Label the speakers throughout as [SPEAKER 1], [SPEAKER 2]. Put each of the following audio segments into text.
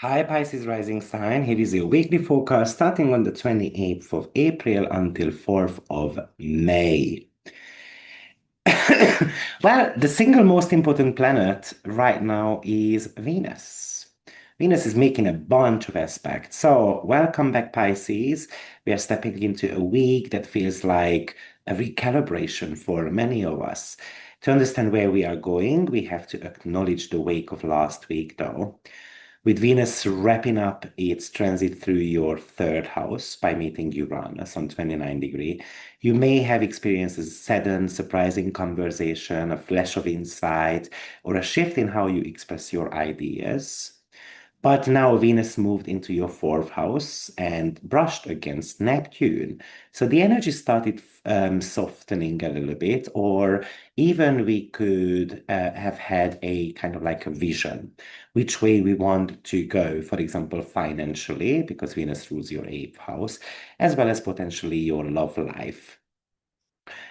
[SPEAKER 1] Hi, Pisces rising sign. Here is your weekly forecast starting on the 28th of April until 4th of May. Well, the single most important planet right now is Venus. Venus is making a bunch of aspects. So, welcome back, Pisces. We are stepping into a week that feels like a recalibration for many of us. To understand where we are going, we have to acknowledge the wake of last week, though. With Venus wrapping up its transit through your third house by meeting Uranus on 29-degree, you may have experienced a sudden, surprising conversation, a flash of insight, or a shift in how you express your ideas. But now Venus moved into your fourth house and brushed against Neptune. So the energy started softening a little bit, or even we could have had a kind of like a vision, which way we want to go, for example, financially, because Venus rules your eighth house, as well as potentially your love life.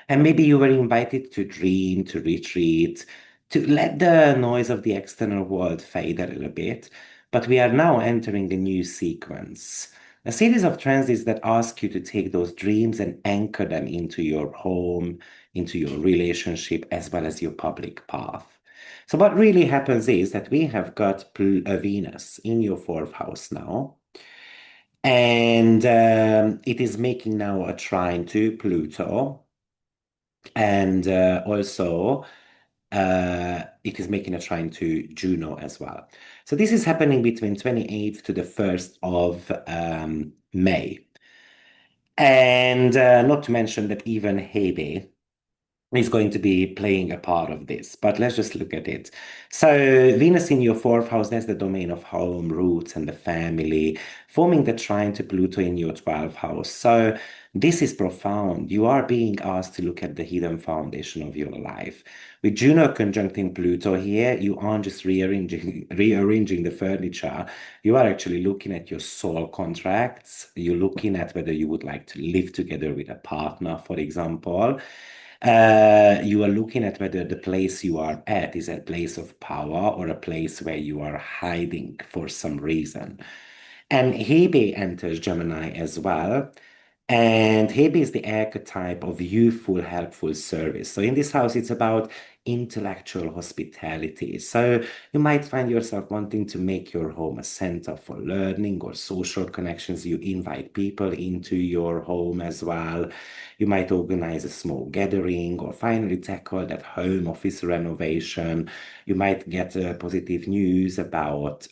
[SPEAKER 1] And maybe you were invited to dream, to retreat, to let the noise of the external world fade a little bit. But we are now entering a new sequence, a series of transits that ask you to take those dreams and anchor them into your home, into your relationship, as well as your public path. So, what really happens is that we have got Venus in your fourth house now. And it is making now a trine to Pluto. And also, it is making a trine to Juno as well. So this is happening between 28th to the 1st of May. And not to mention that even Hebe is going to be playing a part of this. But let's just look at it. So Venus in your fourth house, that's the domain of home, roots, and the family, forming the trine to Pluto in your 12th house. So this is profound. You are being asked to look at the hidden foundation of your life. With Juno conjuncting Pluto here, you aren't just rearranging the furniture. You are actually looking at your soul contracts. You're looking at whether you would like to live together with a partner, for example. You are looking at whether the place you are at is a place of power or a place where you are hiding for some reason. And Hebe enters Gemini as well. And Hebe is the archetype of youthful, helpful service. So in this house, it's about intellectual hospitality. So you might find yourself wanting to make your home a center for learning or social connections. You invite people into your home as well. You might organize a small gathering or finally tackle that home office renovation. You might get positive news about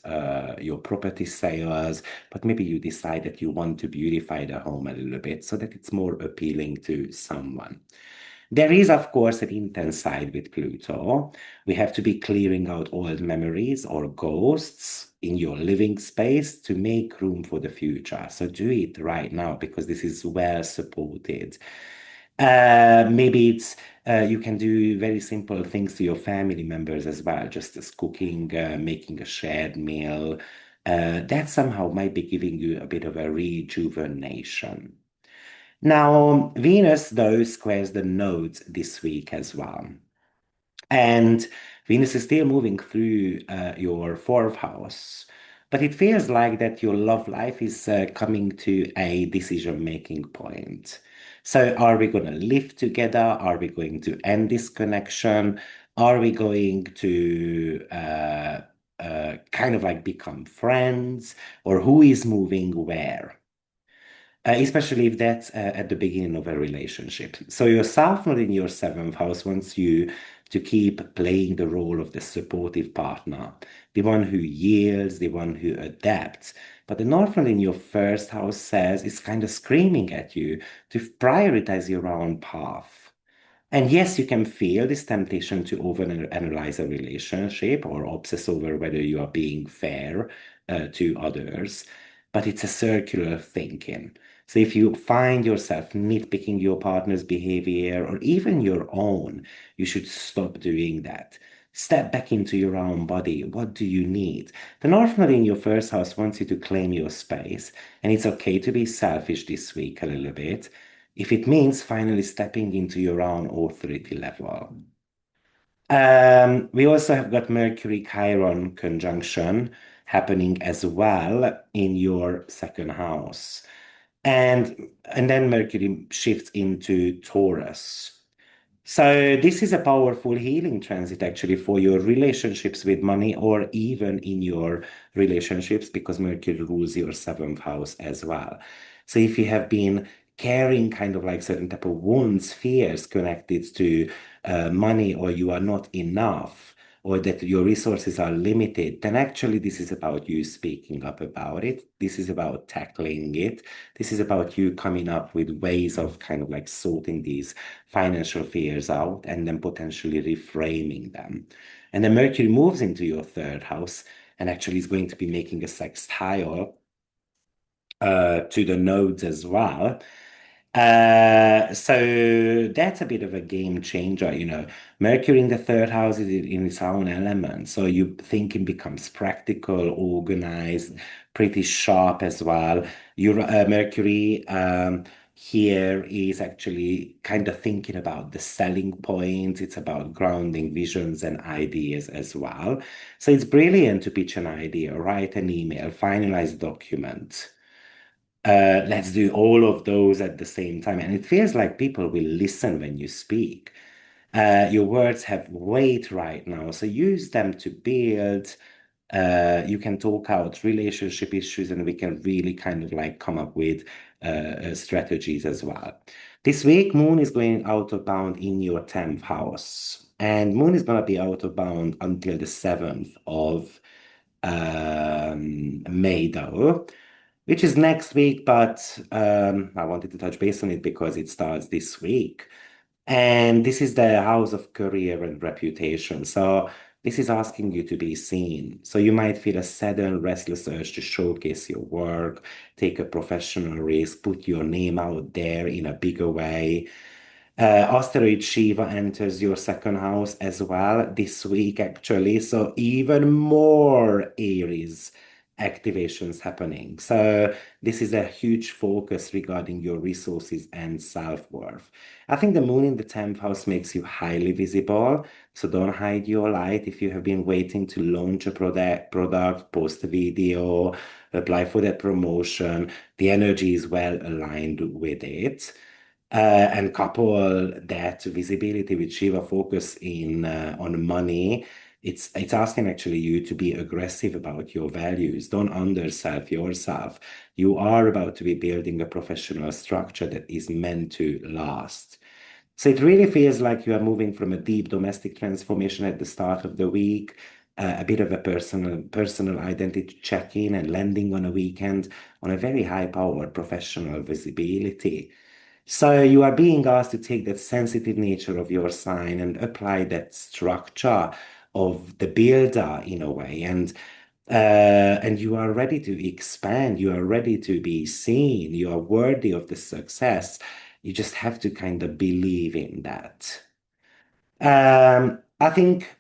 [SPEAKER 1] your property sales, but maybe you decide that you want to beautify the home a little bit so that it's more appealing to someone. There is, of course, an intense side with Pluto. We have to be clearing out old memories or ghosts in your living space to make room for the future. So do it right now because this is well supported. Maybe it's you can do very simple things to your family members as well, just as cooking, making a shared meal. That somehow might be giving you a bit of a rejuvenation. Now, Venus, though, squares the nodes this week as well. And Venus is still moving through your fourth house. But it feels like that your love life is coming to a decision-making point. So are we going to live together? Are we going to end this connection? Are we going to kind of like become friends? Or who is moving where? Especially if that's at the beginning of a relationship. So your South Node in your seventh house wants you to keep playing the role of the supportive partner, the one who yields, the one who adapts. But the North Node in your first house says it's kind of screaming at you to prioritize your own path. And yes, you can feel this temptation to overanalyze a relationship or obsess over whether you are being fair to others, but it's a circular thinking. So if you find yourself nitpicking your partner's behavior or even your own, you should stop doing that. Step back into your own body. What do you need? The North Node in your first house wants you to claim your space, and it's okay to be selfish this week a little bit if it means finally stepping into your own authority level. We also have got Mercury Chiron conjunction happening as well in your second house. And then Mercury shifts into Taurus. So this is a powerful healing transit actually for your relationships with money or even in your relationships because Mercury rules your seventh house as well. So if you have been carrying kind of like certain type of wounds, fears connected to money or you are not enough or that your resources are limited, then actually this is about you speaking up about it. This is about tackling it. This is about you coming up with ways of kind of like sorting these financial fears out and then potentially reframing them. And then Mercury moves into your third house and actually is going to be making a sextile to the nodes as well. So that's a bit of a game changer, you know. Mercury in the third house is in its own element, so you thinking becomes practical, organized, pretty sharp as well. Your Mercury here is actually kind of thinking about the selling points. It's about grounding visions and ideas as well. So it's brilliant to pitch an idea, write an email, finalize a document. Let's do all of those at the same time. And it feels like people will listen when you speak. Your words have weight right now, so use them to build. You can talk out relationship issues, and we can really kind of like come up with strategies as well. This week, Moon is going out of bound in your 10th house, and Moon is going to be out of bound until the 7th of May, though, which is next week, but I wanted to touch base on it because it starts this week. And this is the house of career and reputation. So this is asking you to be seen. So you might feel a sudden restless urge to showcase your work, take a professional risk, put your name out there in a bigger way. Asteroid Shiva enters your second house as well this week, actually. So even more Aries activations happening. So this is a huge focus regarding your resources and self-worth. I think the moon in the 10th house makes you highly visible. So don't hide your light. If you have been waiting to launch a product, post a video, apply for that promotion, the energy is well aligned with it. And couple that visibility with Shiva focus in on money, it's asking actually you to be aggressive about your values. Don't undersell yourself. You are about to be building a professional structure that is meant to last. So it really feels like you are moving from a deep domestic transformation at the start of the week, a bit of a personal identity check-in and landing on a weekend on a very high-powered professional visibility. So you are being asked to take that sensitive nature of your sign and apply that structure of the builder in a way, and you are ready to expand. You are ready to be seen. You are worthy of the success. You just have to kind of believe in that. I think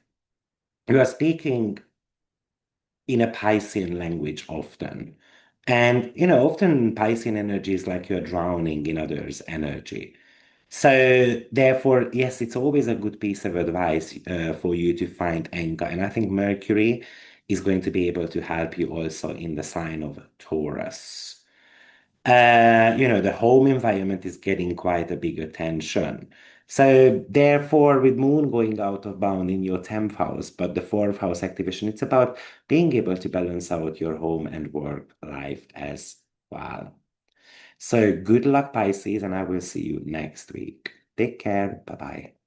[SPEAKER 1] you are speaking in a Piscean language often. And, you know, often Piscean energy is like you're drowning in others' energy. So, therefore, yes, it's always a good piece of advice for you to find anchor. And I think Mercury is going to be able to help you also in the sign of Taurus. You know, the home environment is getting quite a big attention. So, therefore, with Moon going out of bound in your 10th house, but the 4th house activation, it's about being able to balance out your home and work life as well. So, good luck, Pisces, and I will see you next week. Take care. Bye bye.